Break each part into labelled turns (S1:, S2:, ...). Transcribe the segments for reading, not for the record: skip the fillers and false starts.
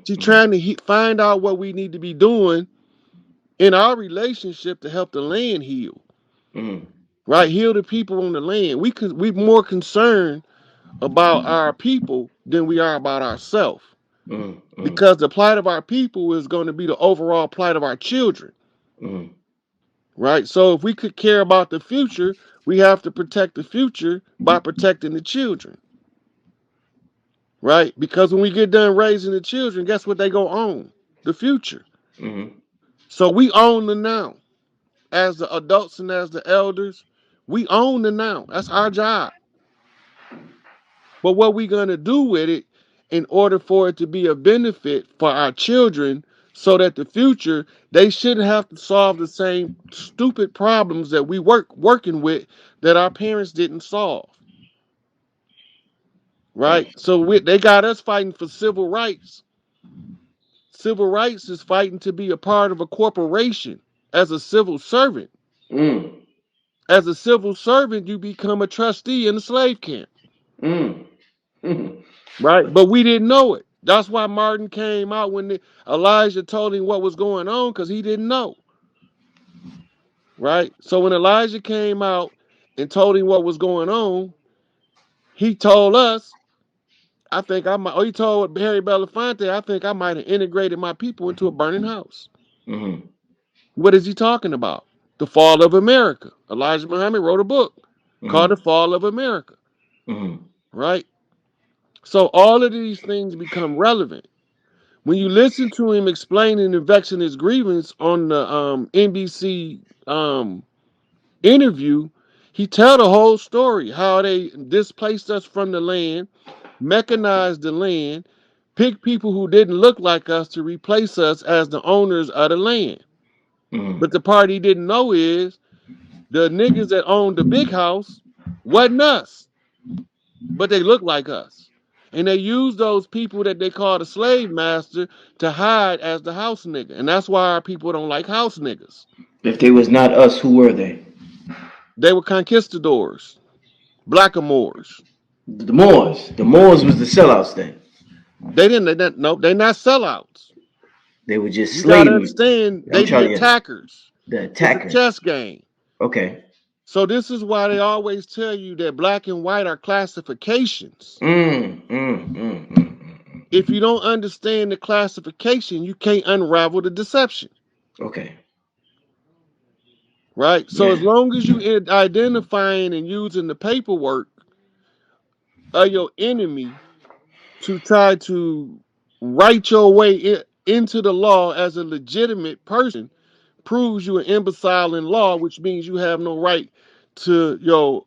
S1: She's trying to find out what we need to be doing in our relationship to help the land heal.
S2: Mm.
S1: Right? Heal the people on the land. We're more concerned about our people than we are about ourselves.
S2: Mm. Mm.
S1: Because the plight of our people is going to be the overall plight of our children.
S2: Mm.
S1: Right? So if we could care about the future, we have to protect the future by protecting the children. Right? Because when we get done raising the children, guess what they go own? The future.
S2: Mm.
S1: So we own the now. As the adults and as the elders, we own the now. That's our job. But what we going to do with it in order for it to be a benefit for our children so that the future, they shouldn't have to solve the same stupid problems that we working with that our parents didn't solve. Right? So they got us fighting for civil rights. Civil rights is fighting to be a part of a corporation as a civil servant.
S2: Mm.
S1: As a civil servant, you become a trustee in a slave camp.
S2: Mm. Mm.
S1: Right? But we didn't know it. That's why Martin came out when Elijah told him what was going on, because he didn't know. Right? So when Elijah came out and told him what was going on, he told us, I think I might, he told Harry Belafonte, I think I might have integrated my people into a burning house.
S2: Mm.
S1: What is he talking about? The fall of America. Elijah Muhammad wrote a book called The
S2: Mm.
S1: Fall of America.
S2: Mm.
S1: Right? So all of these things become relevant. When you listen to him explaining and vexing his grievance on the NBC interview, he tell the whole story, how they displaced us from the land, mechanized the land, picked people who didn't look like us to replace us as the owners of the land.
S2: Mm.
S1: But the part he didn't know is the niggas that owned the big house wasn't us, but they looked like us. And they used those people that they called a slave master to hide as the house nigga. And that's why our people don't like house niggas.
S2: If they was not us, who were they?
S1: They were conquistadors, blackamoors.
S2: The Moors. The Moors was the sellouts then.
S1: No, they're not sellouts.
S2: They were just
S1: You gotta
S2: slave.
S1: understand,
S2: I'm
S1: they the
S2: trying to get
S1: attackers.
S2: the
S1: It's a
S2: attackers.
S1: chess game.
S2: Okay.
S1: So this is why they always tell you that black and white are classifications.
S2: Mm.
S1: If you don't understand the classification, you can't unravel the deception.
S2: Okay.
S1: Right? So as
S2: Yeah.
S1: long as you identifying and using the paperwork of your enemy to try to write your way into the law as a legitimate person proves you an imbecile in law, which means you have no right to your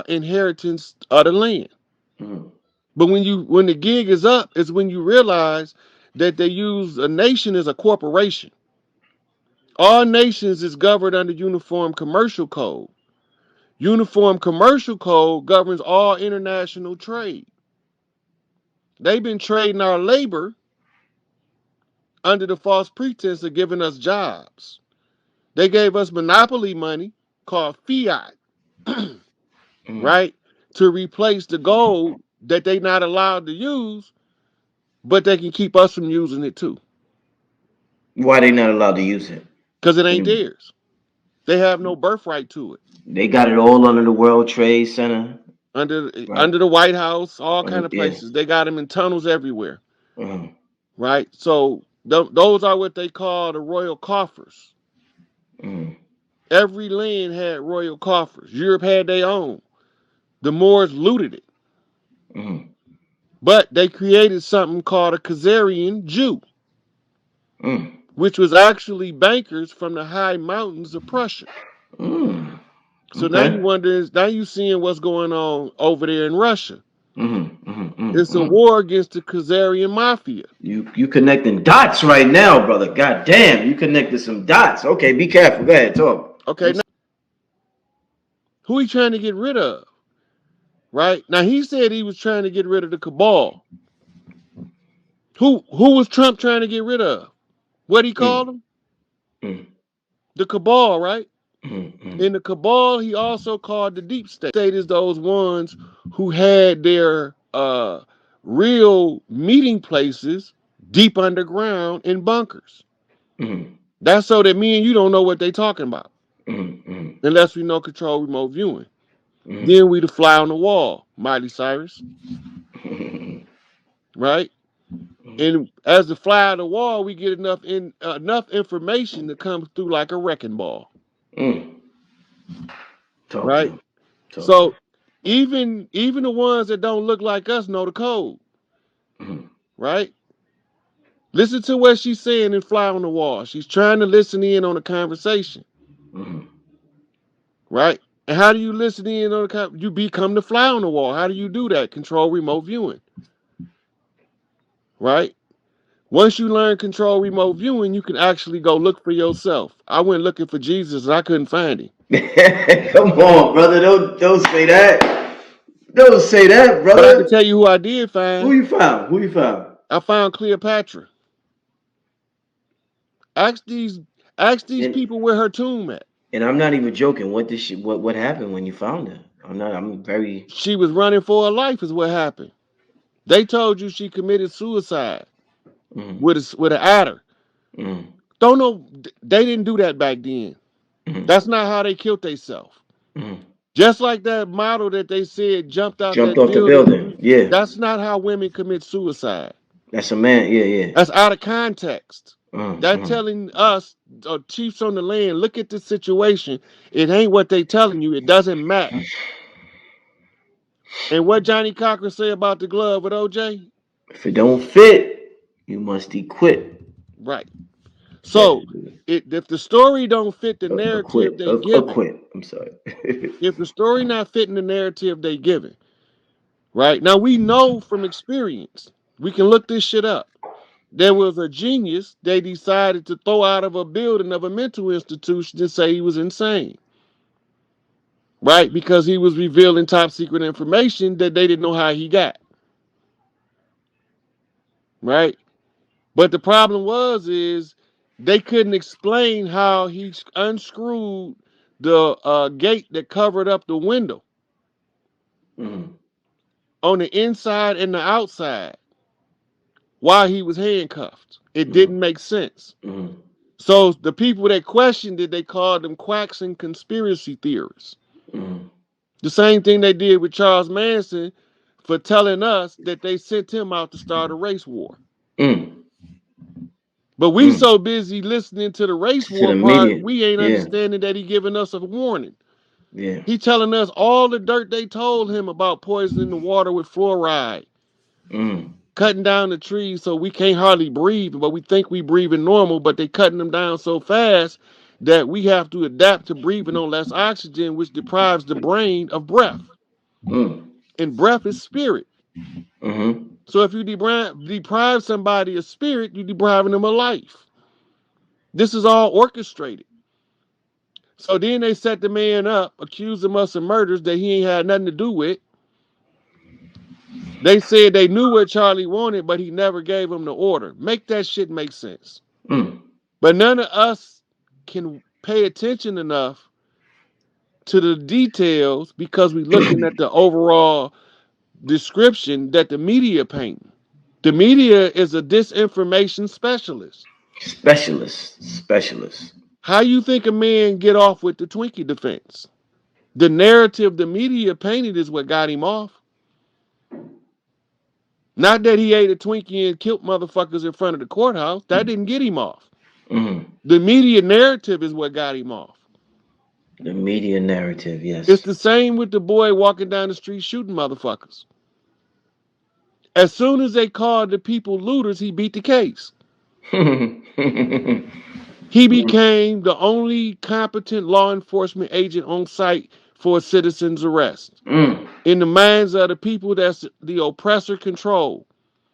S1: inheritance of the land.
S2: Mm.
S1: But when the gig is up, is when you realize that they use a nation as a corporation. All nations is governed under Uniform Commercial Code. Uniform Commercial Code governs all international trade. They've been trading our labor under the false pretense of giving us jobs. They gave us monopoly money called fiat,
S2: Mm.
S1: right? To replace the gold that they not allowed to use, but they can keep us from using it too.
S2: Why they not allowed to use it?
S1: Because it
S2: What do
S1: ain't
S2: you mean?
S1: theirs. They have no birthright to it.
S2: They got it all under the World Trade Center, right?
S1: Under the White House, all kind of
S2: Yeah.
S1: places. They got them in tunnels everywhere,
S2: Mm.
S1: right? So those are what they call the royal coffers.
S2: Mm.
S1: Every land had royal coffers. Europe had their own. The Moors looted it.
S2: Mm.
S1: But they created something called a Khazarian Jew,
S2: Mm.
S1: which was actually bankers from the high mountains of Prussia.
S2: Mm.
S1: So now you
S2: Okay.
S1: wonder, now you seeing what's going on over there in Russia. It's a
S2: Mm.
S1: war against the Khazarian mafia.
S2: You connecting dots right now, brother. God damn, you connected some dots. Okay, be careful. Go ahead, talk.
S1: Okay, now who he trying to get rid of? Right? Now he said he was trying to get rid of the cabal. Who was Trump trying to get rid of? What he called
S2: Mm.
S1: them?
S2: Mm.
S1: The cabal, right?
S2: Mm.
S1: In the cabal, he also called the deep state. State is those ones who had their real meeting places deep underground in bunkers.
S2: Mm-hmm.
S1: That's so that me and you don't know what they talking about
S2: Mm-hmm.
S1: unless we know control remote viewing.
S2: Mm-hmm.
S1: Then we the fly on the wall, Miley Cyrus,
S2: Mm-hmm.
S1: right? And as the fly on the wall, we get enough information to come through like a wrecking ball,
S2: Mm. Talk to
S1: right?
S2: him. Talk to him.
S1: So even the ones that don't look like us know the code,
S2: Mm-hmm.
S1: right? Listen to what she's saying in Fly on the Wall. She's trying to listen in on the conversation,
S2: Mm-hmm.
S1: right? And how do you listen in on you become the fly on the wall. How do you do that? Control remote viewing, right? Once you learn control remote viewing, you can actually go look for yourself. I went looking for Jesus and I couldn't find him.
S2: Come on, brother. Don't say that. Don't say that,
S1: But I can
S2: brother.
S1: tell you who I did
S2: Who
S1: find.
S2: you found? Who you found?
S1: I found Cleopatra. Ask these ask these
S2: And
S1: people where her tomb at.
S2: and I'm not even joking. What did she? What happened when you found her? I'm not. I'm very.
S1: She was running for her life is what happened. They told you she committed suicide
S2: Mm,
S1: with an adder.
S2: mm,
S1: Don't know they didn't do that back then.
S2: mm,
S1: That's not how they killed themselves.
S2: mm.
S1: Just like that model that they said jumped out
S2: Jumped
S1: that
S2: off the
S1: building,
S2: building. Yeah,
S1: that's not how women commit suicide.
S2: that's a man. Yeah, yeah.
S1: That's out of context. That
S2: Mm.
S1: telling us, chiefs on the land, look at the situation. It ain't what they telling you. It doesn't match. And what Johnny Cochran say about the glove with OJ?
S2: If it don't fit, you must equip.
S1: Right. So
S2: Allegedly.
S1: if the story don't fit the narrative
S2: Acquit.
S1: they giving,
S2: Acquit. I'm sorry.
S1: if the story not fitting the narrative they giving, right? Now we know from experience. We can look this shit up. There was a genius they decided to throw out of a building of a mental institution to say he was insane, right? Because he was revealing top secret information that they didn't know how he got, right? But the problem is they couldn't explain how he unscrewed the gate that covered up the window
S2: Mm,
S1: on the inside and the outside while he was handcuffed. It
S2: mm,
S1: didn't make sense.
S2: mm,
S1: So the people that questioned it, they called them quacks and conspiracy theorists.
S2: mm,
S1: The same thing they did with Charles Manson for telling us that they sent him out to start a race war.
S2: mm,
S1: But we
S2: mm.
S1: so busy listening to the race
S2: To
S1: war
S2: the
S1: part,
S2: media.
S1: we ain't
S2: Yeah,
S1: understanding that he giving us a warning.
S2: yeah.
S1: He telling us all the dirt they told him about poisoning the water with fluoride,
S2: Mm,
S1: cutting down the trees so we can't hardly breathe, but we think we breathing normal, but they cutting them down so fast that we have to adapt to breathing on less oxygen, which deprives the brain of breath.
S2: mm,
S1: And breath is spirit.
S2: mm-hmm.
S1: So if you deprive somebody of spirit, you're depriving them of life. This is all orchestrated. So then they set the man up, accused him of some murders that he ain't had nothing to do with. They said they knew what Charlie wanted, but he never gave them the order. Make that shit make sense.
S2: Mm.
S1: But none of us can pay attention enough to the details because we're looking at the overall description that the media paint. The media is a disinformation specialist.
S2: Specialist. Specialist.
S1: How you think a man get off with the Twinkie defense? The narrative the media painted is what got him off. Not that he ate a Twinkie and killed motherfuckers in front of the courthouse. That didn't get him off.
S2: Mm.
S1: The media narrative is what got him off.
S2: The media narrative,
S1: It's
S2: yes.
S1: the same with the boy walking down the street shooting motherfuckers. As soon as they called the people looters, he beat the case.
S2: Mm.
S1: He became the only competent law enforcement agent on site for a citizen's arrest.
S2: Mm.
S1: In the minds of the people that's the oppressor control.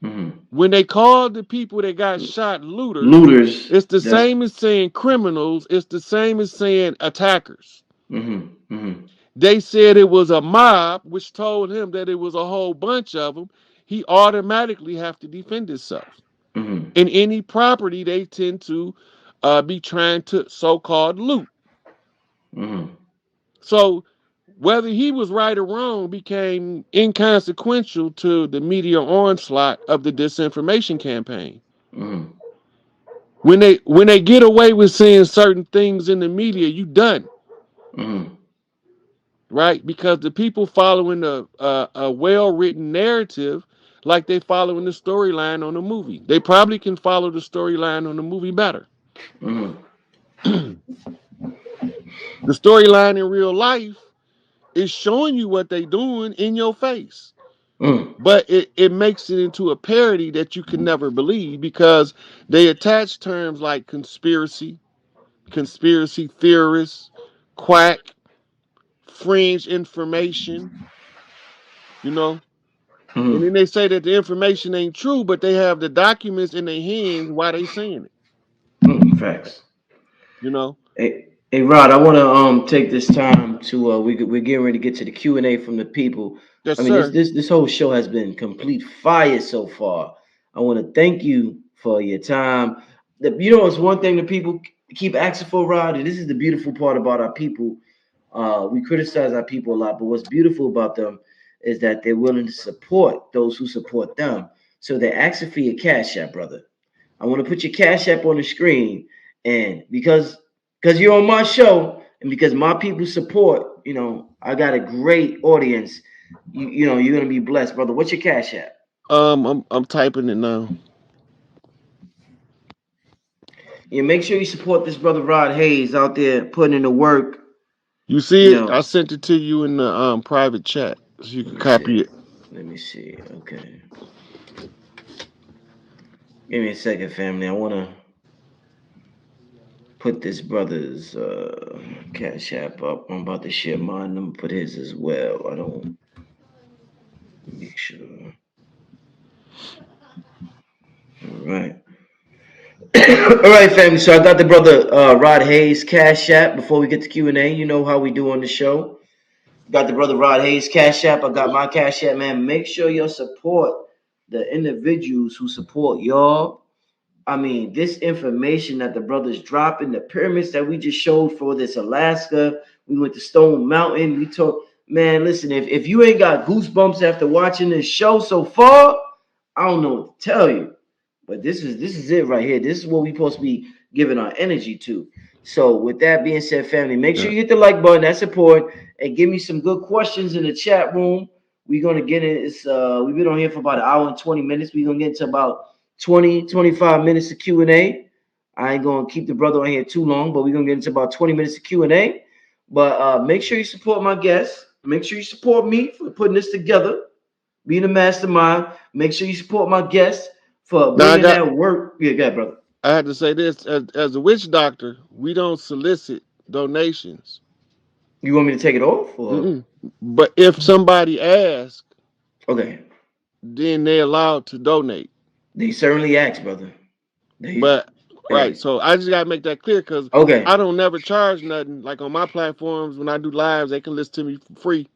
S2: Mm.
S1: When they called the people that got shot looters,
S2: Looters.
S1: it's the
S2: That's.
S1: same as saying criminals, it's the same as saying attackers.
S2: Mm-hmm. Mm-hmm.
S1: They said it was a mob, which told him that it was a whole bunch of them. He automatically have to defend himself.
S2: Mm-hmm.
S1: In any property, they tend to be trying to so-called loot.
S2: Mm-hmm.
S1: So whether he was right or wrong became inconsequential to the media onslaught of the disinformation campaign.
S2: Mm-hmm.
S1: When they get away with saying certain things in the media, you done.
S2: Mm-hmm.
S1: Right? Because the people following a well written narrative, like they following the storyline on the movie, they probably can follow the storyline on the movie better.
S2: Mm-hmm.
S1: The storyline in real life is showing you what they doing in your face.
S2: Mm-hmm.
S1: But it makes it into a parody that you can never believe because they attach terms like conspiracy theorists, quack, fringe information, you know. And then
S2: Mm-hmm.
S1: they say that the information ain't true, but they have the documents in their hands while they saying it,
S2: Mm-hmm. Facts.
S1: you know.
S2: Hey, Rod, I want to take this time to we're getting ready to get to the Q&A from the people.
S1: Yes,
S2: I mean,
S1: sir.
S2: this whole show has been complete fire so far. I want to thank you for your time. It's one thing that people keep asking for, Rod, and this is the beautiful part about our people. We criticize our people a lot, but what's beautiful about them is that they're willing to support those who support them. So they're asking for your cash app, brother. I want to put your cash app on the screen, and because you're on my show and because my people support, I got a great audience. You're gonna be blessed, brother. What's your cash app?
S1: I'm typing it now.
S2: Yeah, make sure you support this brother Rod Hayes out there putting in the work.
S1: You
S2: You
S1: see it?
S2: know,
S1: I sent it to you in the private chat, so you
S2: let
S1: can
S2: me see.
S1: copy it.
S2: Let me see. Okay, give me a second, family. I wanna put this brother's cash app up. I'm about to share mine. I'm gonna put his as well. I don't make sure. All right. All right, family. So I got the brother Rod Hayes Cash App. Before we get to Q&A, you know how we do on the show. Got the brother Rod Hayes Cash App. I got my Cash App, man. Make sure you support the individuals who support y'all. I mean, this information that the brothers dropping, the pyramids that we just showed for this Alaska. We went to Stone Mountain. We talked, man, listen, if you ain't got goosebumps after watching this show so far, I don't know what to tell you. But this is it right here. This is what we supposed to be giving our energy to. So with that being said, family, make sure
S1: Yeah.
S2: you hit the like button, that support, and give me some good questions in the chat room. We're gonna get it. We've been on here for about an hour and 20 minutes. We're gonna get into about 20, 25 minutes of Q&A. I ain't gonna keep the brother on here too long, but we're gonna get into about 20 minutes of Q&A. But make sure you support my guests. Make sure you support me for putting this together, being a mastermind. Make sure you support my guests for
S1: Now
S2: bringing that work. Yeah, go ahead, brother.
S1: I had to say this as a witch doctor, we don't solicit donations.
S2: You want me to take it off, or
S1: Mm-mm. But if somebody asks,
S2: okay?
S1: then they're allowed to donate.
S2: They certainly ask, brother. They,
S1: But right,
S2: hey,
S1: so I just gotta make that clear because I
S2: okay,
S1: don't never charge nothing. Like on my platforms, when I do lives, they can listen to me for free,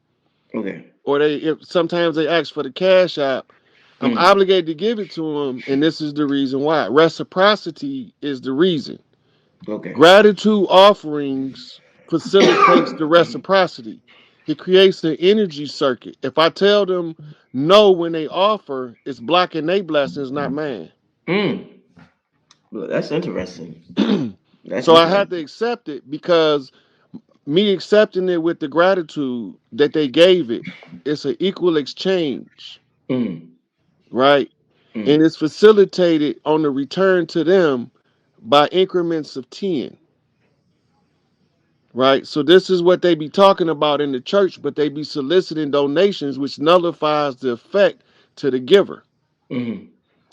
S2: okay,
S1: or sometimes they ask for the cash app. I'm
S2: mm,
S1: obligated to give it to them, and this is the reason why. Reciprocity is the reason.
S2: okay,
S1: Gratitude offerings facilitates the reciprocity. It creates an energy circuit. If I tell them no when they offer, it's blocking their blessings, not mine.
S2: mm. Well, that's interesting. That's
S1: So I had to
S2: interesting.
S1: accept it because me accepting it with the gratitude that they gave it, it's an equal exchange,
S2: Mm,
S1: right? And
S2: mm,
S1: it's facilitated on the return to them by increments of 10, right? So this is what they be talking about in the church, but they be soliciting donations, which nullifies the effect to the giver.
S2: mm,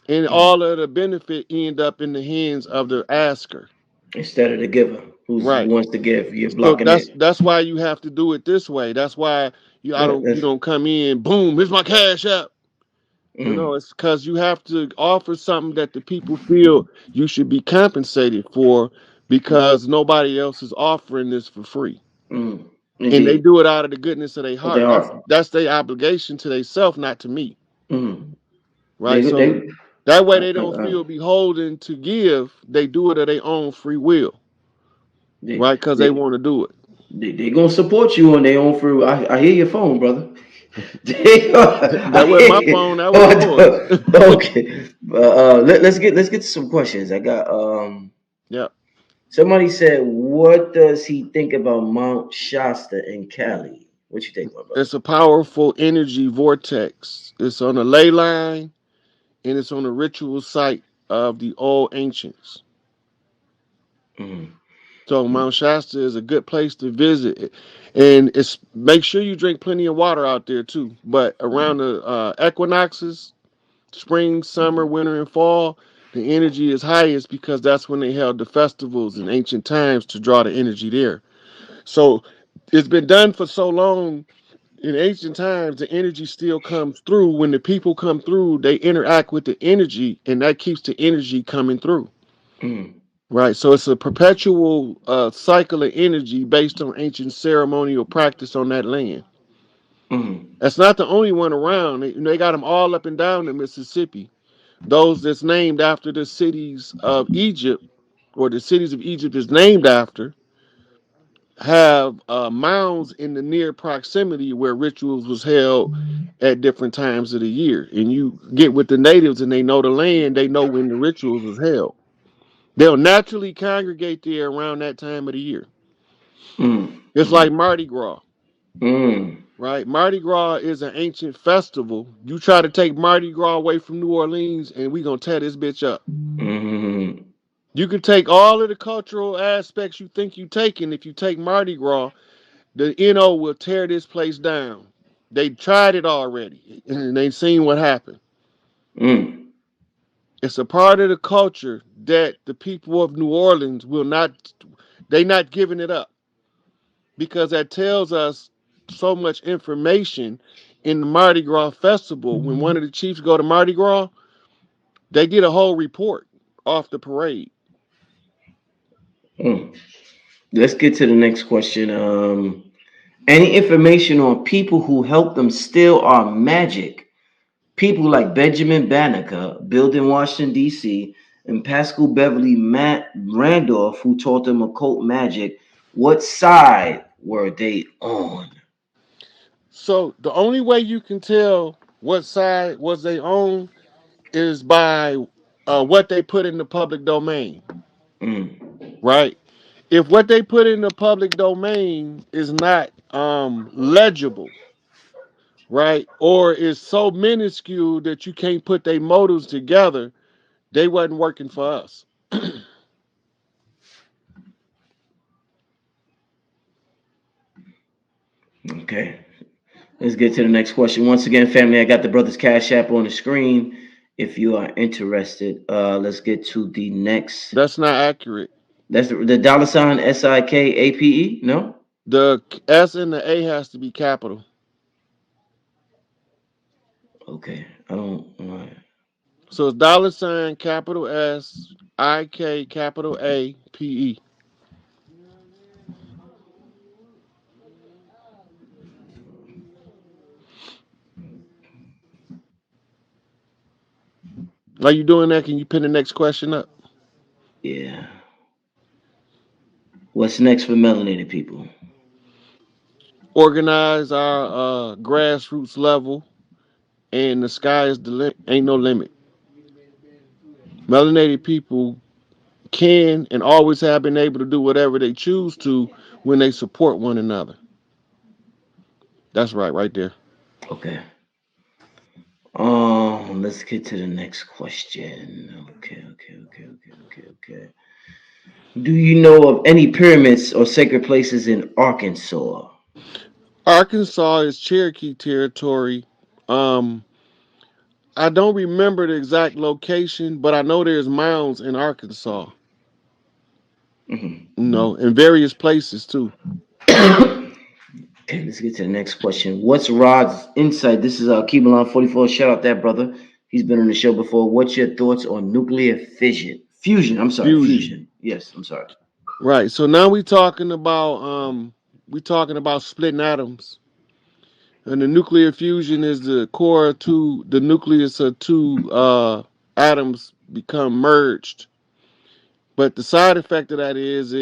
S1: And
S2: mm.
S1: all of the benefit end up in the hands of the asker.
S2: Instead of the giver who
S1: Right.
S2: wants to give, you're
S1: So
S2: blocking
S1: that's
S2: it.
S1: that's why you have to do it this way. That's why you
S2: That's
S1: don't come in, boom, here's my cash app.
S2: mm,
S1: It's because you have to offer something that the people feel you should be compensated for because nobody else is offering this for free.
S2: mm,
S1: And they
S2: indeed.
S1: do it out of the goodness of their
S2: But they
S1: heart. That's
S2: are.
S1: that's their obligation to themselves, not to me.
S2: Mm.
S1: Right. So
S2: They
S1: that way
S2: uh,
S1: they
S2: uh,
S1: don't
S2: uh,
S1: feel beholden to give. They do it of their own free will.
S2: they
S1: Right? Because they
S2: they
S1: want to do it.
S2: they gonna support you on their own free. I hear your phone, brother.
S1: That wasn't my phone. That was yours.
S2: Okay. Let's get to some questions. I got
S1: Yeah.
S2: somebody said, what does he think about Mount Shasta in Cali? What you think, my brother?
S1: It's a powerful energy vortex. It's on a ley line and it's on a ritual site of the old ancients.
S2: Mm,
S1: So Mount Shasta is a good place to visit, and it's make sure you drink plenty of water out there too. But around the equinoxes, spring, summer, winter, and fall, the energy is highest because that's when they held the festivals in ancient times to draw the energy there. So it's been done for so long. In ancient times, the energy still comes through. When the people come through, they interact with the energy, and that keeps the energy coming through.
S2: mm,
S1: Right. So it's a perpetual cycle of energy based on ancient ceremonial practice on that land.
S2: mm,
S1: That's not the only one around. They got them all up and down the Mississippi. Those that's named after the cities of Egypt, or the cities of Egypt is named after, have mounds in the near proximity where rituals was held at different times of the year. And you get with the natives and they know the land, they know when the rituals was held. They'll naturally congregate there around that time of the year.
S2: mm,
S1: It's like
S2: mm,
S1: Mardi Gras,
S2: mm,
S1: right? Mardi Gras is an ancient festival. You try to take Mardi Gras away from New Orleans, and we gonna tear this bitch up.
S2: mm,
S1: You can take all of the cultural aspects you think you taking. If you take Mardi Gras, the NO will tear this place down. They tried it already, and they seen what happened.
S2: mm,
S1: It's a part of the culture that the people of New Orleans will not. They not giving it up because that tells us so much information in the Mardi Gras festival. When one of the chiefs go to Mardi Gras, they get a whole report off the parade.
S2: mm. Let's get to the next question. Any information on people who helped them steal our magic? People like Benjamin Banneker, built in Washington, D.C., and Pascal Beverly Randolph, who taught them occult magic. What side were they on?
S1: So the only way you can tell what side was they on is by what they put in the public domain,
S2: Mm,
S1: right? If what they put in the public domain is not legible, right, or is so minuscule that you can't put their motives together, they wasn't working for us.
S2: okay. Let's get to the next question. Once again, family, I got the Brothers Cash App on the screen. If you are interested, let's get to the next.
S1: That's not accurate.
S2: That's the dollar sign SIKAPE. No?
S1: The S and the A has to be capital.
S2: Okay. I don't. All right.
S1: So it's dollar sign capital SIK capital APE. Are you doing that? Can you pin the next question up?
S2: Yeah. What's next for melanated people?
S1: Organize our grassroots level, and the sky is the limit. Ain't no limit. Melanated people can and always have been able to do whatever they choose to when they support one another. That's right there.
S2: Okay. Let's get to the next question. Okay. Do you know of any pyramids or sacred places in Arkansas?
S1: Arkansas is Cherokee territory. Um, I don't remember the exact location, but I know there's mounds in Arkansas.
S2: Mhm.
S1: In various places too.
S2: Okay, let's get to the next question. What's Rod's insight? This is Keelan 44. Shout out that brother. He's been on the show before. What's your thoughts on nuclear fission? Fusion. I'm sorry,
S1: Fusion.
S2: fusion. Yes, I'm sorry.
S1: Right. So now we talking about splitting atoms. And the nuclear fusion is the core of the nucleus of two atoms become merged. But the side effect of that is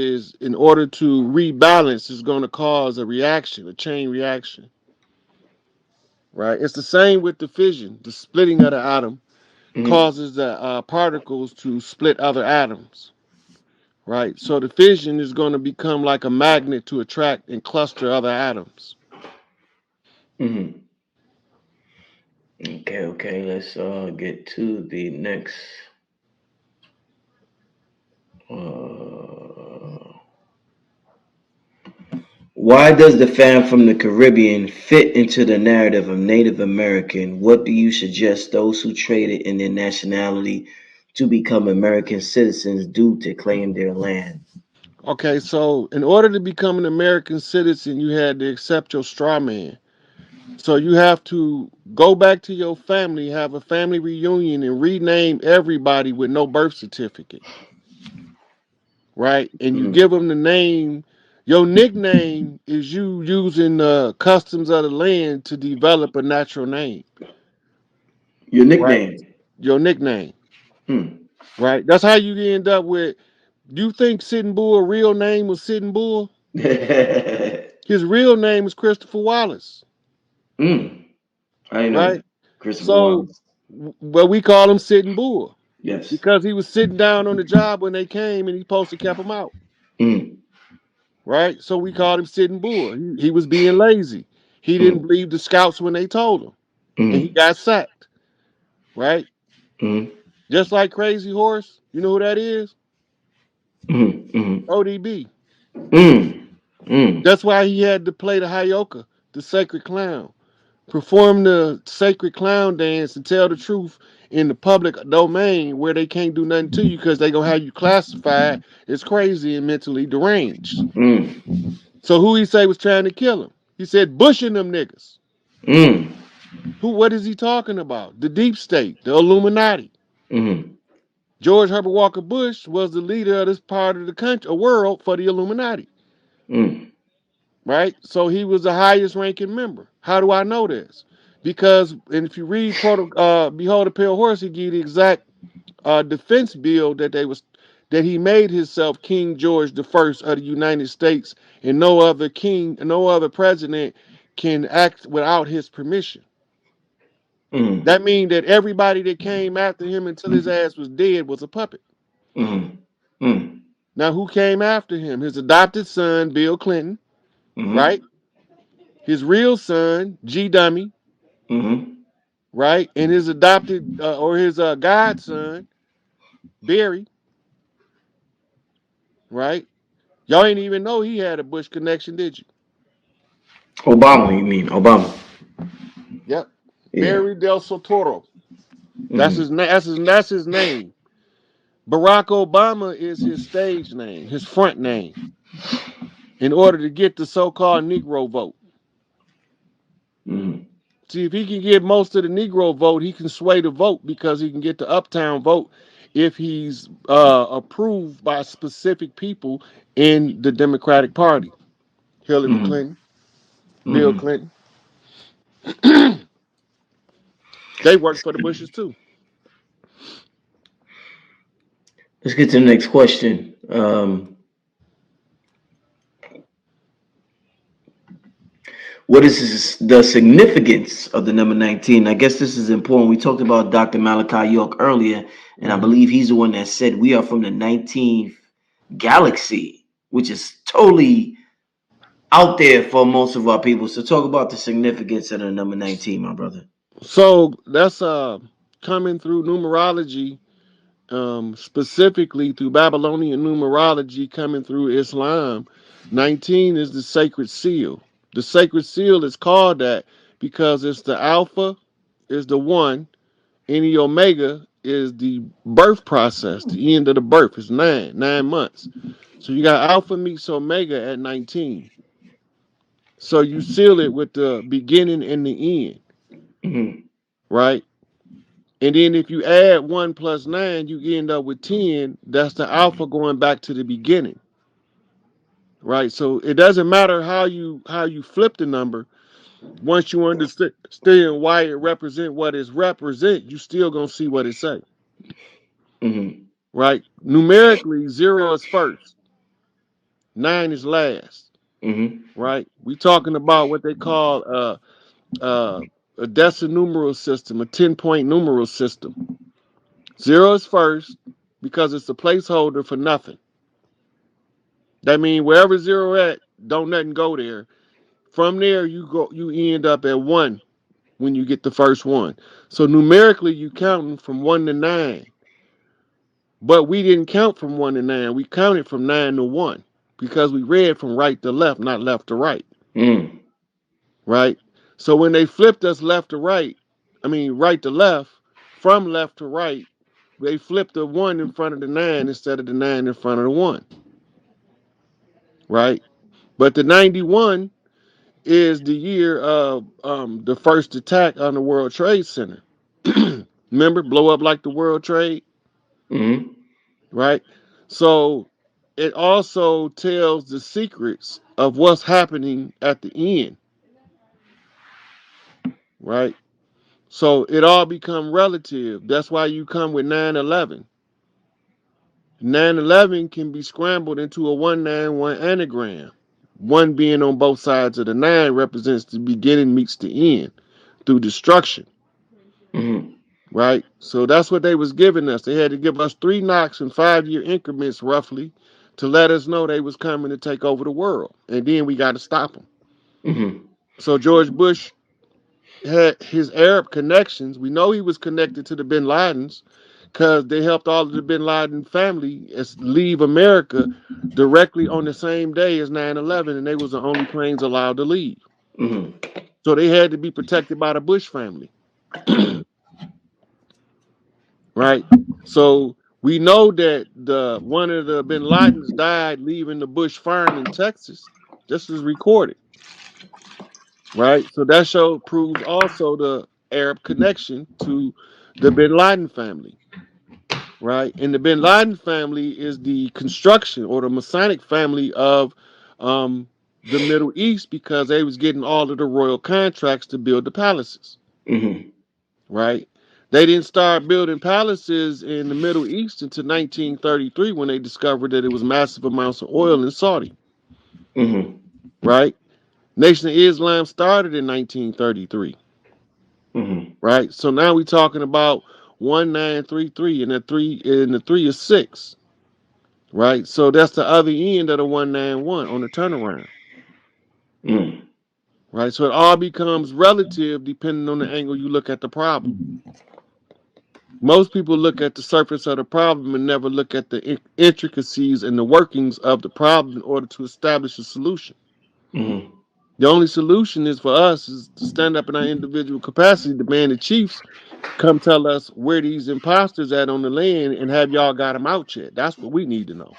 S1: in order to rebalance, it's going to cause a reaction, a chain reaction. right? It's the same with the fission. The splitting of the atom
S2: Mm-hmm.
S1: causes the particles to split other atoms, right? So the fission is going to become like a magnet to attract and cluster other atoms.
S2: Mm-hmm. Okay, okay. Let's get to the next. Uh, why does the fam from the Caribbean fit into the narrative of Native American? What do you suggest those who traded in their nationality to become American citizens do to claim their land?
S1: Okay, so in order to become an American citizen, you had to accept your straw man. So you have to go back to your family, have a family reunion, and rename everybody with no birth certificate, right? And you
S2: Mm-hmm.
S1: give them the name. Your nickname is you using the customs of the land to develop a natural name,
S2: Your
S1: right?
S2: nickname.
S1: Your nickname,
S2: Hmm.
S1: right? That's how you end up with. You think Sitting Bull real name was Sitting Bull? His real name is Christopher Wallace,
S2: mm. I didn't know
S1: right?
S2: that. Christopher
S1: So,
S2: Wallace.
S1: well, we call him Sitting Bull
S2: Yes.
S1: because he was sitting down on the job when they came and he supposed to kept them out,
S2: Mm.
S1: right? So we called him Sitting Bull. He was being lazy. He didn't
S2: Mm.
S1: believe the scouts when they told him, and he
S2: Mm.
S1: got sacked, right?
S2: Mm.
S1: Just like Crazy Horse, you know who that is?
S2: Mm. Mm.
S1: ODB.
S2: Mm. Mm.
S1: That's why he had to play the Hyoka, the sacred clown, perform the sacred clown dance and tell the truth in the public domain where they can't do nothing to you because they gonna have you classified as crazy and mentally deranged.
S2: Mm.
S1: So who he say was trying to kill him? He said Bush and them niggas.
S2: Mm.
S1: Who? What is he talking about? The deep state, the Illuminati.
S2: Mm.
S1: George Herbert Walker Bush was the leader of this part of the country, a world for the Illuminati,
S2: Mm.
S1: right? So he was the highest ranking member. How do I know this? Because, and if you read Behold a Pale Horse, he give the exact defense bill that he made himself King George the First of the United States, and no other king, no other president can act without his permission.
S2: Mm.
S1: That means that everybody that came after him until his ass was dead was a puppet.
S2: Mm. Mm.
S1: Now, who came after him? His adopted son, Bill Clinton,
S2: Mm.
S1: right? His real son, G Dummy,
S2: Mm.
S1: right? And his adopted or his godson, Barry, right? Y'all ain't even know he had a Bush connection, did you?
S2: Obama, you mean Obama?
S1: Yep.
S2: Yeah.
S1: Barry Del Sotoro. That's
S2: Mm.
S1: his name. That's his name. Barack Obama is his stage name, his front name, in order to get the so-called Negro vote.
S2: Mm.
S1: See, if he can get most of the Negro vote, he can sway the vote because he can get the uptown vote if he's approved by specific people in the Democratic Party. Hillary
S2: Mm.
S1: Clinton, Bill
S2: Mm.
S1: Clinton, they work for the Bushes too.
S2: Let's get to the next question. What is the significance of the number 19? I guess this is important. We talked about Dr. Malachi York earlier, and I
S1: Hmm.
S2: believe he's the one that said we are from the 19th galaxy, which is totally out there for most of our people. So talk about the significance of the number 19, my brother.
S1: So that's coming through numerology, specifically through Babylonian numerology, coming through Islam. 19 is the sacred seal. The sacred seal is called that because it's the alpha, is the one, and the omega is the birth process, the end of the birth. It's 9 months. So you got alpha meets omega at 19. So you seal it with the beginning and the end,
S2: Mm-hmm.
S1: right? And then if you add 1 plus 9, you end up with 10. That's the alpha going back to the beginning, right? So it doesn't matter how you flip the number. Once you understand why it represent what it represent, you still gonna see what it say,
S2: Mm-hmm.
S1: right? Numerically, 0 is first, 9 is last,
S2: Mm-hmm.
S1: right? We talking about what they call a decinumeral system, a 10-point numeral system. 0 is first because it's a placeholder for nothing. That means wherever 0 at, don't nothing go there. From there, you end up at 1 when you get the first one. So numerically, you counting from 1 to 9. But we didn't count from 1 to 9. We counted from 9 to 1 because we read from right to left, not left to right.
S2: Mm.
S1: Right? So when they flipped us left to right, I mean right to left, from left to right, they flipped the 1 in front of the 9 instead of the 9 in front of the 1. Right? But the 91 is the year of the first attack on the World Trade Center. Remember, blow up like the World Trade,
S2: Mm-hmm.
S1: right? So it also tells the secrets of what's happening at the end, right? So it all become relative. That's why you come with 9/11. 9/11 can be scrambled into a 191 anagram. One being on both sides of the 9 represents the beginning meets the end through destruction.
S2: Mm-hmm.
S1: Right? So that's what they was giving us. They had to give us 3 knocks in 5-year increments roughly to let us know they was coming to take over the world. And then we got to stop them.
S2: Mm-hmm.
S1: So George Bush had his Arab connections. We know he was connected to the Bin Ladens because they helped all of the Bin Laden family leave America directly on the same day as 9/11, and they was the only planes allowed to leave.
S2: Mm-hmm.
S1: So they had to be protected by the Bush family. Right? So we know that the one of the Bin Ladens died leaving the Bush farm in Texas. This is recorded, right? So that show proves also the Arab connection to the Bin Laden family, right? And the Bin Laden family is the construction or the Masonic family of um, the Middle East because they was getting all of the royal contracts to build the palaces,
S2: Mm-hmm.
S1: right? They didn't start building palaces in the Middle East until 1933 when they discovered that it was massive amounts of oil in Saudi,
S2: Mm-hmm.
S1: right? Nation of Islam started in 1933,
S2: Mm-hmm.
S1: right? So now we're talking about 1933 and the three is 6, right? So that's the other end of the 191 on the turnaround,
S2: Mm-hmm.
S1: right? So it all becomes relative depending on the angle you look at the problem. Most people look at the surface of the problem and never look at the intricacies and the workings of the problem in order to establish a solution.
S2: Mm-hmm.
S1: The only solution is for us is to stand up in our individual capacity, demand the chiefs come tell us where these imposters at on the land and have y'all got them out yet. That's what we need to know.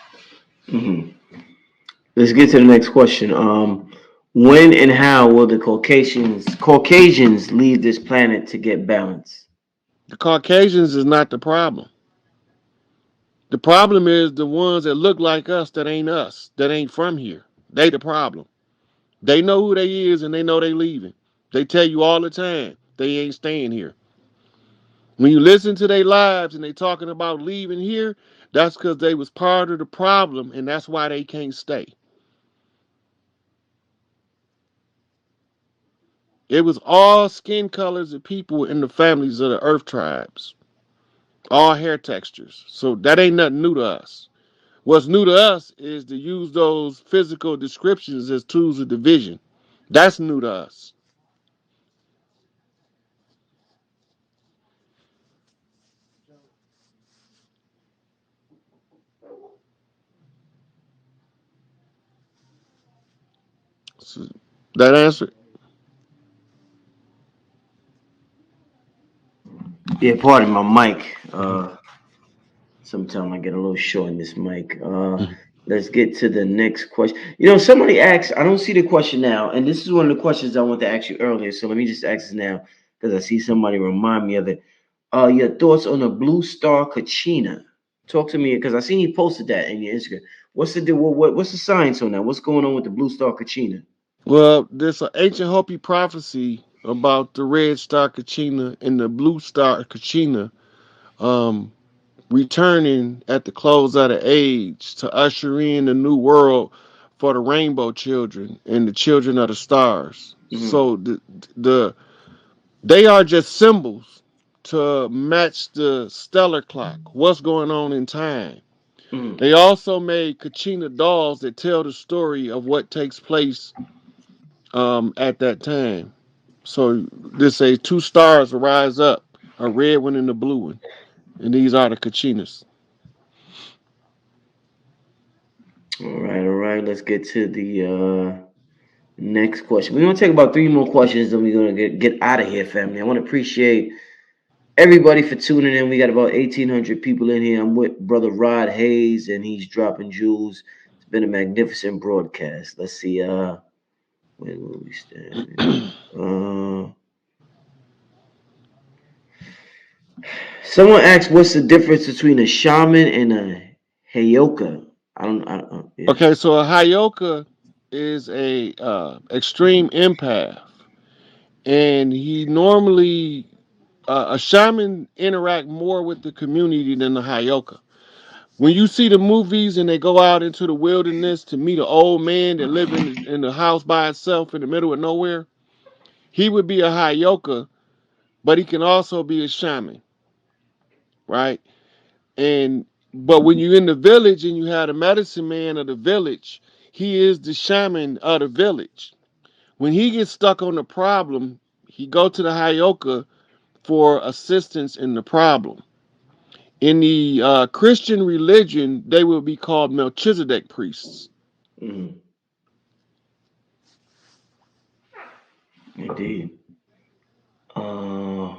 S2: Mm-hmm. Let's get to the next question. When and how will the Caucasians leave this planet to get balance?
S1: The Caucasians is not the problem. The problem is the ones that look like us, that ain't from here. They the problem. They know who they is and they know they leaving. They tell you all the time they ain't staying here. When you listen to their lives and they talking about leaving here, that's because they was part of the problem and that's why they can't stay. It was all skin colors of people in the families of the earth tribes, all hair textures. So that ain't nothing new to us. What's new to us is to use those physical descriptions as tools of division. That's new to us. So that answer.
S2: Yeah, pardon my mic. Sometimes I get a little short in this mic. Let's get to the next question. You know, somebody asked, I don't see the question now, and this is one of the questions I want to ask you earlier. So let me just ask it now because I see somebody remind me of it. Your thoughts on the blue star Kachina? Talk to me because I seen you posted that in your Instagram. What's the what's the science on that? What's going on with the blue star Kachina?
S1: Well, there's an ancient Hopi prophecy about the red star Kachina and the blue star Kachina um, returning at the close of the age to usher in the new world for the rainbow children and the children of the stars.
S2: Mm-hmm.
S1: So the They are just symbols to match the stellar clock, what's going on in time.
S2: Mm.
S1: They also made Kachina dolls that tell the story of what takes place at that time. So this say two stars rise up, a red one and a blue one, and these are the Kachinas.
S2: All right, all right. Let's get to the next question. We're gonna take about three more questions, then we're gonna get out of here, family. I want to appreciate everybody for tuning in. We got about 1,800 people in here. I'm with brother Rod Hayes, and he's dropping jewels. It's been a magnificent broadcast. Let's see. Where will we stand? Someone asked, "What's the difference between a shaman and a heyoka?" I don't. Yeah.
S1: Okay, so a Hyoka is a extreme empath, and he normally a shaman interact more with the community than the Hyoka. When you see the movies and they go out into the wilderness to meet an old man that live in the house by itself in the middle of nowhere, he would be a Hyoka, but he can also be a shaman, right? And but when you're in the village and you have the medicine man of the village, he is the shaman of the village. When he gets stuck on the problem, he go to the Hyoka for assistance in the problem. In the Christian religion, they will be called Melchizedek priests.
S2: Mhm. Indeed. Uh,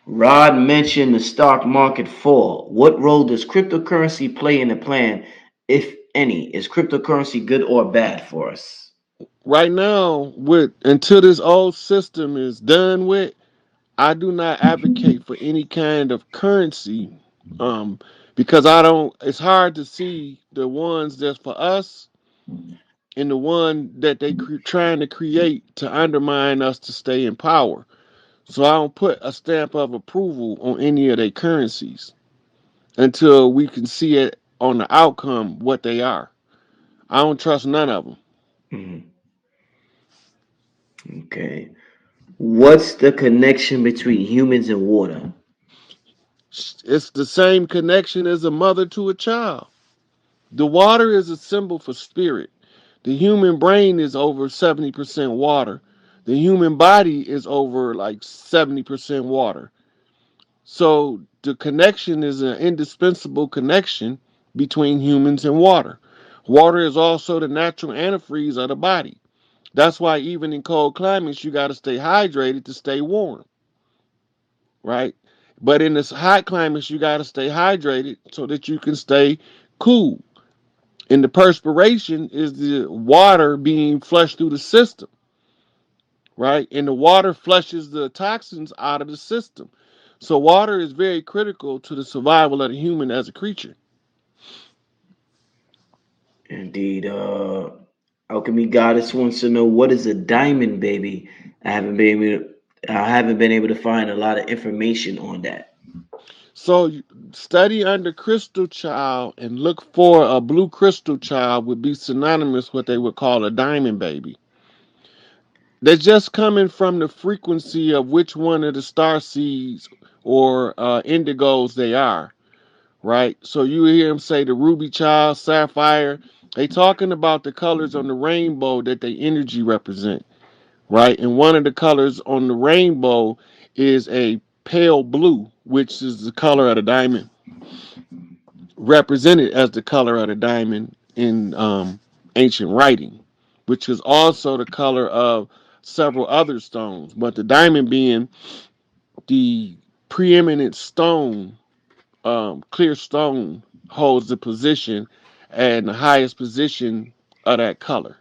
S2: Rod mentioned the stock market fall. What role does cryptocurrency play in the plan, if any? Is cryptocurrency good or bad for us?
S1: Right now, with until this old system is done with, I do not advocate for any kind of currency, um, because I don't. It's hard to see the ones that's for us and the one that they trying to create to undermine us to stay in power. So I don't put a stamp of approval on any of their currencies until we can see it on the outcome what they are. I don't trust none of them.
S2: Mhm. Okay. What's the connection between humans and water?
S1: It's the same connection as a mother to a child. The water is a symbol for spirit. The human brain is over 70% water. The human body is over like 70% water. So the connection is an indispensable connection between humans and water. Water is also the natural antifreeze of the body. That's why even in cold climates, you got to stay hydrated to stay warm, right? But in this hot climates, you got to stay hydrated so that you can stay cool. And the perspiration is the water being flushed through the system, right? And the water flushes the toxins out of the system. So water is very critical to the survival of the human as a creature.
S2: Indeed. Alchemy Goddess wants to know, what is a diamond baby? I haven't been able to find a lot of information on that.
S1: So study under crystal child and look for a blue crystal child would be synonymous with what they would call a diamond baby. They're just coming from the frequency of which one of the star seeds or indigos they are, right? So you hear them say the ruby child, sapphire. They talking about the colors on the rainbow that they energy represent, right? And one of the colors on the rainbow is a pale blue, which is the color of the diamond, represented as the color of the diamond in ancient writing, which is also the color of several other stones, but the diamond being the preeminent stone, clear stone, holds the position and the highest position of that color,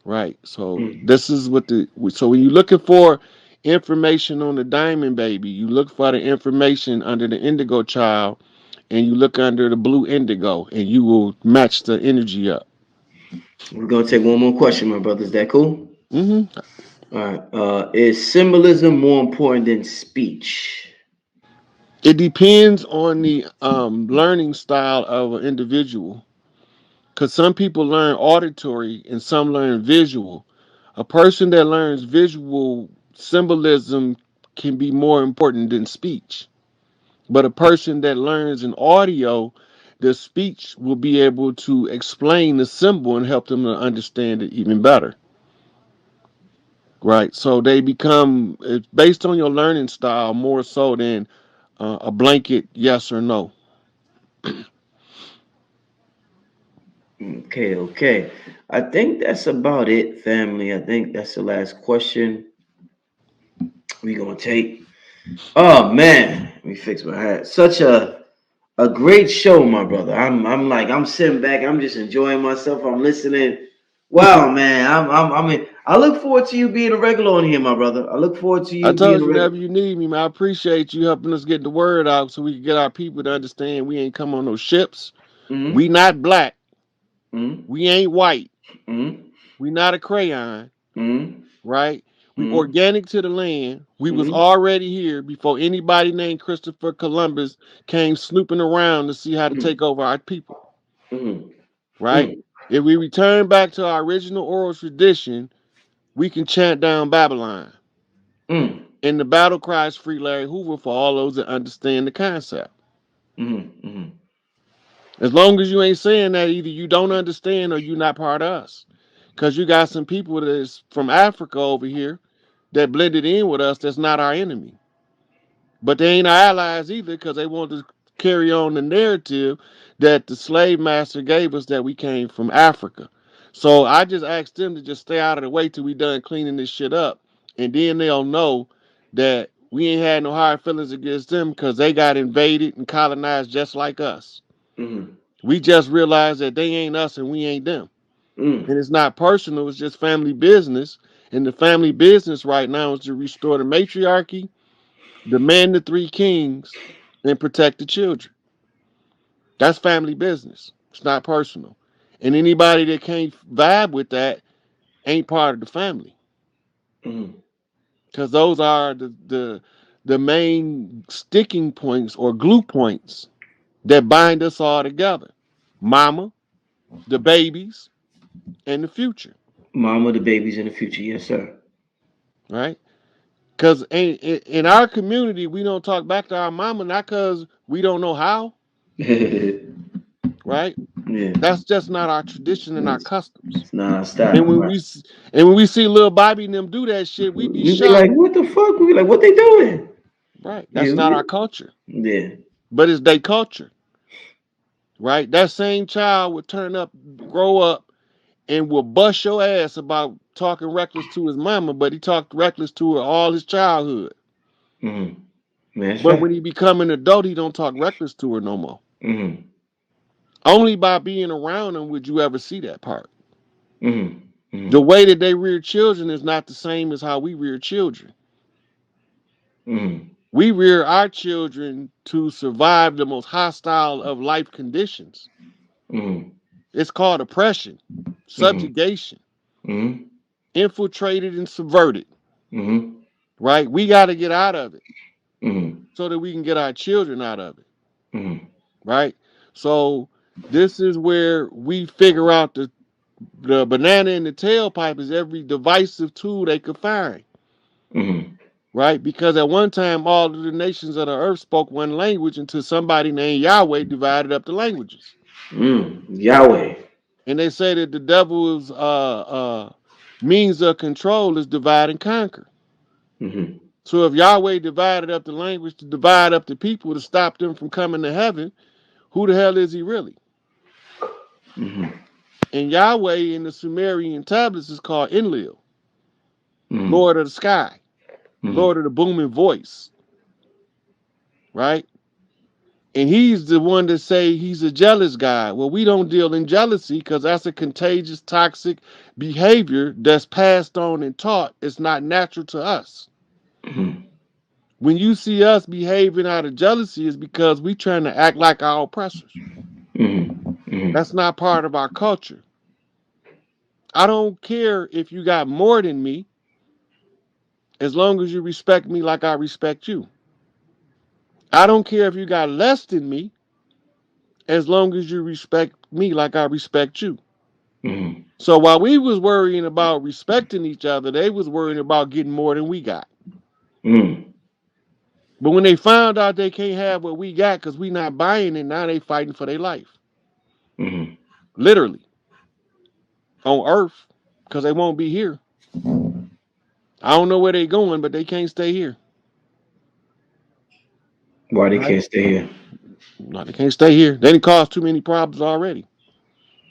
S1: right? So
S2: Mm.
S1: this is what the so when you're looking for information on the diamond baby, you look for the information under the indigo child and you look under the blue indigo and you will match the energy up.
S2: We're gonna take one more question, my brother. Is that cool?
S1: Hmm.
S2: All right. Is symbolism more important than speech?
S1: It depends on the learning style of an individual because some people learn auditory and some learn visual. A person that learns visual symbolism can be more important than speech. But a person that learns an audio, the speech will be able to explain the symbol and help them to understand it even better. Right. So they become, it's based on your learning style more so than a blanket yes or no.
S2: Okay, okay. I think that's about it, family. I think that's the last question we gonna take. Oh man, let me fix my hat. Such a great show, my brother. I'm like I'm sitting back. I'm just enjoying myself. I'm listening. Wow, man. I mean, I look forward to you being a regular on here, my brother. I look forward to
S1: I
S2: you being
S1: told
S2: a
S1: you
S2: regular.
S1: whenever you need me, man, I appreciate you helping us get the word out so we can get our people to understand we ain't come on no ships.
S2: Mm-hmm.
S1: We not black.
S2: Mm-hmm.
S1: We ain't white.
S2: Mm-hmm.
S1: We not a crayon.
S2: Mm-hmm.
S1: Right? We
S2: Mm-hmm.
S1: organic to the land. We was
S2: Mm-hmm.
S1: already here before anybody named Christopher Columbus came snooping around to see how to take over our people.
S2: Mm-hmm.
S1: Right?
S2: Mm-hmm.
S1: If we return back to our original oral tradition, we can chant down Babylon.
S2: Mm-hmm.
S1: And the battle cries free Larry Hoover for all those that understand the concept.
S2: Mm-hmm.
S1: As long as you ain't saying that, either you don't understand or you're not part of us. Because you got some people that's from Africa over here that blended in with us that's not our enemy. But they ain't our allies either because they want to carry on the narrative that the slave master gave us that we came from Africa. So I just asked them to just stay out of the way till we done cleaning this shit up. And then they'll know that we ain't had no hard feelings against them because they got invaded and colonized just like us.
S2: Mm-hmm.
S1: We just realized that they ain't us and we ain't them.
S2: Mm-hmm.
S1: And it's not personal, it's just family business. And the family business right now is to restore the matriarchy, demand the three kings, and protect the children. That's family business. It's not personal. And anybody that can't vibe with that ain't part of the family.
S2: Mm-hmm.
S1: Because those are the main sticking points or glue points that bind us all together. Mama, the babies, and the future.
S2: Mama, the babies in the future. Yes, sir.
S1: Right? Because in our community, we don't talk back to our mama, not because we don't know how,
S2: Yeah.
S1: right? That's just not our tradition and our
S2: It's,
S1: customs.
S2: it's not our
S1: And
S2: style,
S1: when
S2: right?
S1: we see little Bobby and them do that shit, we be
S2: We be
S1: shocked.
S2: like, what the fuck? We be like, what they doing?
S1: Right.
S2: Yeah,
S1: That's not our culture.
S2: yeah.
S1: But it's their culture. Right? That same child would turn up, grow up, and will bust your ass about talking reckless to his mama, but he talked reckless to her all his childhood.
S2: Mm-hmm. That's
S1: But
S2: right.
S1: when he become an adult, he don't talk reckless to her no more.
S2: Mm-hmm.
S1: Only by being around him would you ever see that part.
S2: Mm-hmm.
S1: The
S2: Mm-hmm.
S1: way that they rear children is not the same as how we rear children.
S2: Mm-hmm.
S1: We rear our children to survive the most hostile of life conditions.
S2: Mm-hmm.
S1: It's called oppression,
S2: Mm-hmm.
S1: subjugation,
S2: Mm-hmm.
S1: infiltrated and subverted,
S2: Mm-hmm.
S1: right? We got to get out of it
S2: Mm-hmm.
S1: so that we can get our children out of it,
S2: Mm-hmm.
S1: right? So this is where we figure out the banana in the tailpipe is every divisive tool they could find,
S2: Mm-hmm.
S1: right? Because at one time, all of the nations of the earth spoke one language until somebody named Yahweh divided up the languages.
S2: Yahweh.
S1: And they say that the devil's means of control is divide and conquer.
S2: Mm-hmm.
S1: So if Yahweh divided up the language to divide up the people to stop them from coming to heaven, who the hell is he really?
S2: Mm-hmm.
S1: And Yahweh in the Sumerian tablets is called Enlil,
S2: Mm-hmm.
S1: Lord of the sky,
S2: Mm-hmm.
S1: Lord of the booming voice, right? And he's the one that say he's a jealous guy. Well, we don't deal in jealousy because that's a contagious, toxic behavior that's passed on and taught. It's not natural to us.
S2: Mm-hmm.
S1: When you see us behaving out of jealousy, is because we trying to act like our oppressors.
S2: Mm-hmm. Mm-hmm.
S1: That's not part of our culture. I don't care if you got more than me, as long as you respect me like I respect you. I don't care if you got less than me, as long as you respect me like I respect you.
S2: Mm-hmm.
S1: So while we was worrying about respecting each other, they was worrying about getting more than we got.
S2: Mm.
S1: But when they found out they can't have what we got because we not buying it, now they fighting for their life.
S2: Mm.
S1: Literally. On Earth. Because they won't be here. I don't know where they going, but they can't stay here.
S2: Why they
S1: Right?
S2: can't stay here?
S1: No, they can't stay here. They didn't cause too many problems already.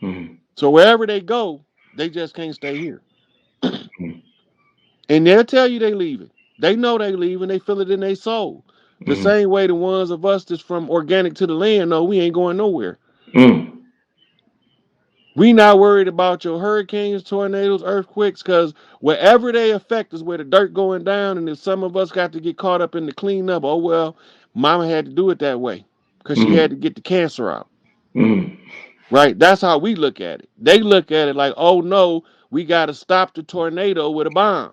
S2: Mm.
S1: So wherever they go, they just can't stay here.
S2: Mm.
S1: And they'll tell you they leaving. They know they leaving. They feel it in their soul. The
S2: Mm.
S1: same way the ones of us that's from organic to the land know we ain't going nowhere.
S2: Mm.
S1: We not worried about your hurricanes, tornadoes, earthquakes, because wherever they affect is where the dirt going down. And if some of us got to get caught up in the cleanup, oh well, mama had to do it that way because she had
S2: Mm.
S1: to get the cancer out.
S2: Mm.
S1: Right? That's how we look at it. They look at it like, oh no, we got to stop the tornado with a bomb.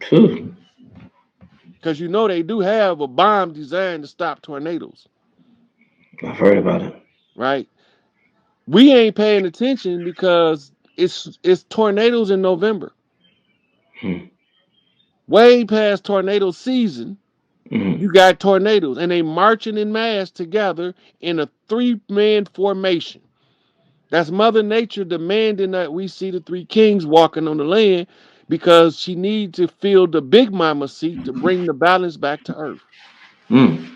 S2: Phew.
S1: Because you know they do have a bomb designed to stop tornadoes.
S2: I've heard about it.
S1: Right? We ain't paying attention because it's tornadoes in November.
S2: Mm.
S1: Way past tornado season,
S2: Mm.
S1: you got tornadoes and they marching in mass together in a three-man formation. That's Mother Nature demanding that we see the three kings walking on the land because she needs to fill the big mama seat to bring the balance back to earth.
S2: Mm.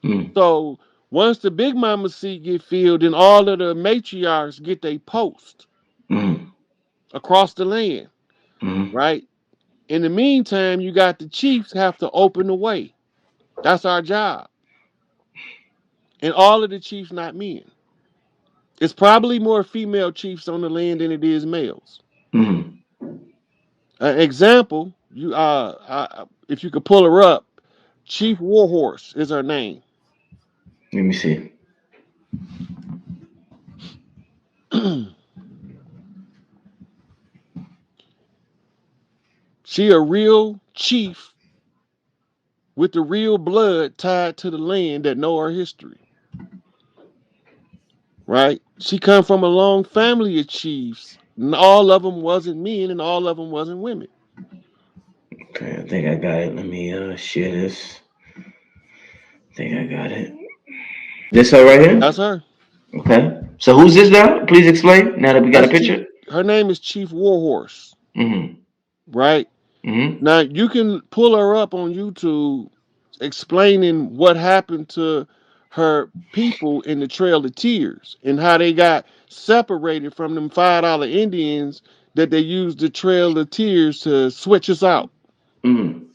S2: Mm.
S1: So once the big mama seat get filled, then all of the matriarchs get their post
S2: Mm.
S1: across the land,
S2: Mm.
S1: right? In the meantime, you got the chiefs have to open the way. That's our job. And all of the chiefs not men. It's probably more female chiefs on the land than it is males.
S2: Mm.
S1: An example, if you could pull her up, Chief Warhorse is her name.
S2: Let me see.
S1: She a real chief with the real blood tied to the land that know her history, right? She come from a long family of chiefs. And all of them wasn't men and all of them wasn't women.
S2: Okay, I think I got it. Let me share this. I think I got it. This her right here?
S1: That's her.
S2: Okay. So who's this now? Please explain. Now that we got a
S1: That's Chief.
S2: picture.
S1: Her name is Chief Warhorse,
S2: Mm-hmm.
S1: right?
S2: Mm-hmm.
S1: Now you can pull her up on YouTube explaining what happened to her people in the Trail of Tears and how they got separated from them $5 Indians that they used the Trail of Tears to switch us out.
S2: Mm-hmm.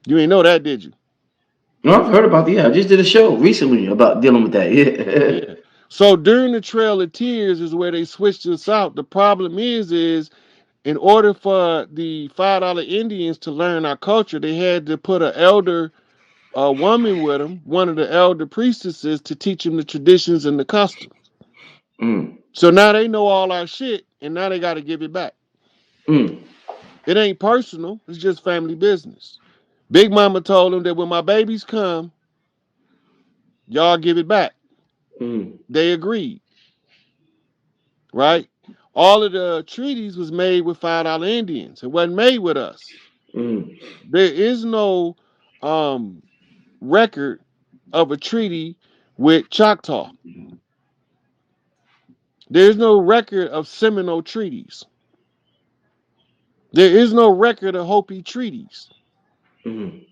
S1: You ain't know that, did you?
S2: No, I've heard about the. Yeah, I just did a show recently about dealing with that. Yeah.
S1: Yeah. So during the Trail of Tears is where they switched us out. The problem is in order for the $5 Indians to learn our culture, they had to put a woman with them, one of the elder priestesses, to teach them the traditions and the customs.
S2: Mm.
S1: So now they know all our shit, and now they got to give it back.
S2: Mm.
S1: It ain't personal; it's just family business. Big Mama told them that when my babies come, y'all give it back.
S2: Mm.
S1: They agreed, right? All of the treaties was made with $5 Indians. It wasn't made with us.
S2: Mm.
S1: There is no um, record of a treaty with Choctaw. There's no record of Seminole treaties. There is no record of Hopi treaties.
S2: Mm.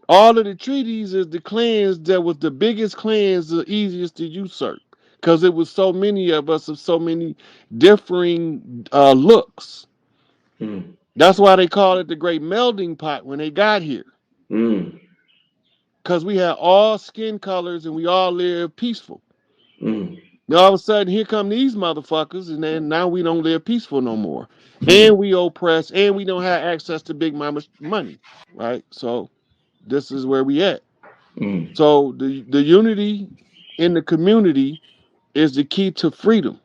S1: All of the treaties is the clans that was the biggest clans, the easiest to usurp, because it was so many of us of so many differing looks.
S2: Mm.
S1: That's why they call it the Great Melding Pot when they got here,
S2: Mm.
S1: because we had all skin colors and we all lived peaceful.
S2: Mm.
S1: Now all of a sudden, here come these motherfuckers, and then now we don't live peaceful no more,
S2: Mm.
S1: and we oppress, and we don't have access to Big Mama's money, right? So this is where we at.
S2: Mm.
S1: So the unity in the community is the key to freedom.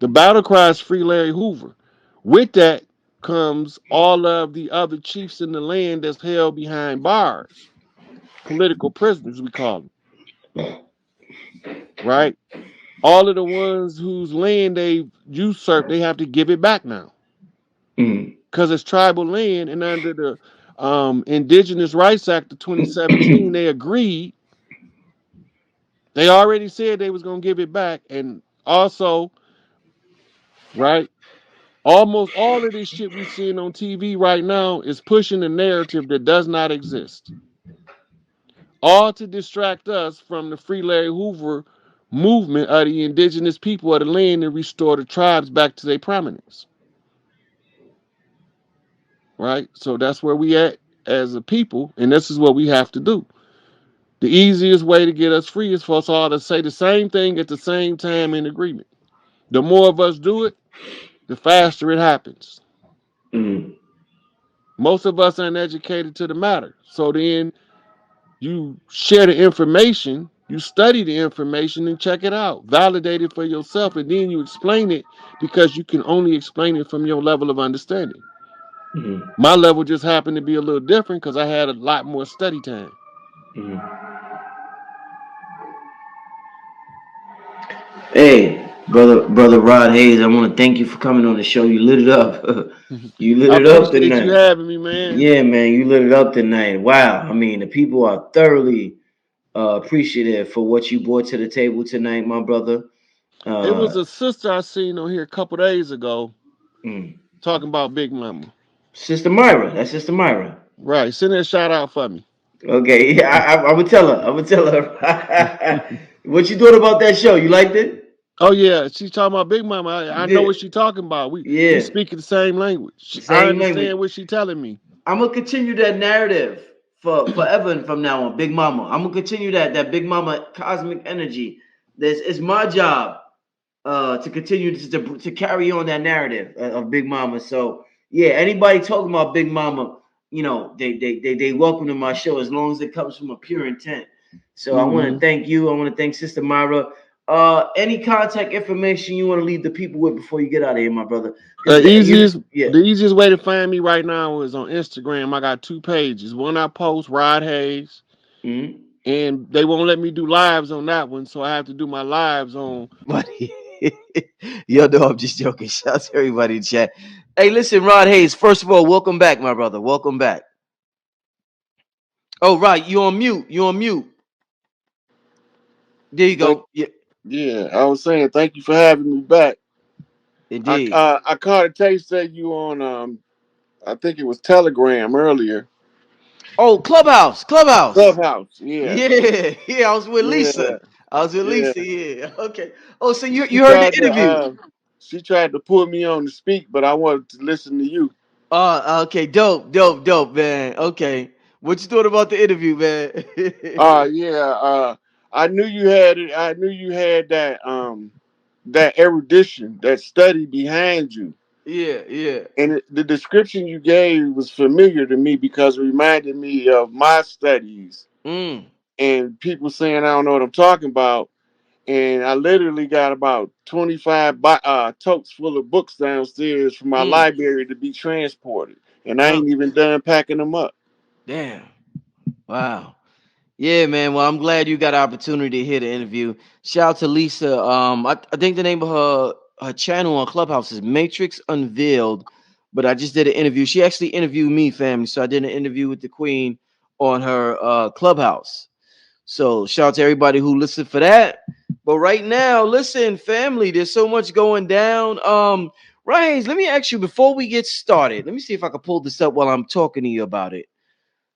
S1: The battle cry is free Larry Hoover. With that comes all of the other chiefs in the land that's held behind bars, political prisoners we call them, right? All of the ones whose land they usurped, they have to give it back now
S2: Mm.
S1: because it's tribal land. And under the Indigenous Rights Act of 2017, they agreed. They already said they was gonna give it back, and also, right, almost all of this shit we seeing on TV right now is pushing a narrative that does not exist, all to distract us from the Free Larry Hoover movement of the indigenous people of the land and restore the tribes back to their prominence. Right? So that's where we at as a people, and this is what we have to do. The easiest way to get us free is for us all to say the same thing at the same time in agreement. The more of us do it, the faster it happens.
S2: Mm.
S1: Most of us aren't educated to the matter. So then you share the information, you study the information and check it out, validate it for yourself, and then you explain it because you can only explain it from your level of understanding.
S2: Mm.
S1: My level just happened to be a little different because I had a lot more study time.
S2: Mm. Hey, brother Rod Hayes, I want to thank you for coming on the show. You lit it up. You lit
S1: I
S2: it up
S1: appreciate you
S2: tonight.
S1: having me, man.
S2: Yeah, man, you lit it up tonight. Wow. I mean, the people are thoroughly appreciative for what you brought to the table tonight, my brother.
S1: It
S2: Uh,
S1: was a sister I seen on here a couple days ago
S2: mm.
S1: talking about Big Mama.
S2: Sister Myra, that's Sister Myra.
S1: Right, send her a shout out for me.
S2: Okay, yeah, I would tell her. I would tell her. What you thought about that show? You liked it?
S1: Oh yeah, she talking about Big Mama. I know what
S2: Did
S1: she talking about. We
S2: yeah,
S1: speak the same language. I
S2: same language.
S1: understand what she telling me.
S2: I'm gonna continue that narrative for forever from now on. Big Mama. I'm gonna continue that Big Mama cosmic energy. This is my job to continue to carry on that narrative of Big Mama. So yeah, anybody talking about Big Mama, they welcome to my show as long as it comes from a pure intent. So I want to
S1: Hmm.
S2: thank you. I want to thank Sister Myra. Any contact information you want to leave the people with before you get out of here, my brother?
S1: The
S2: Because
S1: easiest
S2: yeah.
S1: the easiest way to find me right now is on Instagram. I got two pages. One I post Rod Hayes,
S2: Mhm.
S1: and they won't let me do lives on that one, so I have to do my lives on.
S2: Buddy. Yo, no, I'm just joking. Shout out to everybody in chat. Hey, listen, Rod Hayes. First of all, welcome back, my brother. Welcome back. Oh, right. You on mute. You on mute. There you
S1: Thank
S2: go. Yeah,
S1: Yeah, I was saying thank you for having me back.
S2: indeed.
S1: I caught a taste of you on I think it was Telegram earlier.
S2: Oh, Clubhouse. Clubhouse.
S1: Clubhouse. Yeah.
S2: Yeah. Yeah. I was with Lisa.
S1: Yeah.
S2: I was with
S1: Yeah.
S2: Lisa. Yeah. Okay. Oh, so you
S1: She
S2: you heard the
S1: tried to
S2: interview?
S1: she tried to pull me on to speak, but I wanted to listen to you.
S2: Okay. Dope. Dope. Dope, man. Okay. What you thought about the interview, man?
S1: Yeah, I knew you had it. I knew you had that erudition, that study behind you.
S2: Yeah. Yeah.
S1: And the description you gave was familiar to me because it reminded me of my studies
S2: Mm.
S1: and people saying I don't know what I'm talking about. And I literally got about 25 totes full of books downstairs from my
S2: Mm.
S1: library to be transported. And I
S2: Oh,
S1: ain't even done packing them up.
S2: damn. Wow. Yeah, man. Well, I'm glad you got an opportunity to hear the interview. Shout out to Lisa. I think the name of her channel on Clubhouse is Matrix Unveiled. But I just did an interview. She actually interviewed me, family. So I did an interview with the Queen on her Clubhouse. So shout out to everybody who listened for that. But right now, listen, family, there's so much going down. Ryan, let me ask you before we get started. Let me see if I can pull this up while I'm talking to you about it.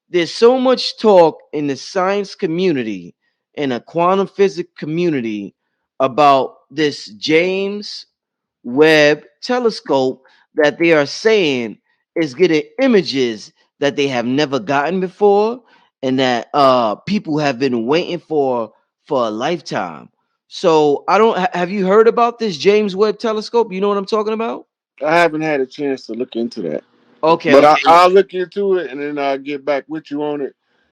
S2: There's so much talk in the science community and the quantum physics community about this James Webb telescope that they are saying is getting images that they have never gotten before and that people have been waiting for a lifetime. So I don't have you heard about this James Webb telescope? You know what I'm talking about?
S1: I haven't had a chance to look into that.
S2: Okay,
S1: But
S2: okay.
S1: I'll look into it and then I'll get back with you on it.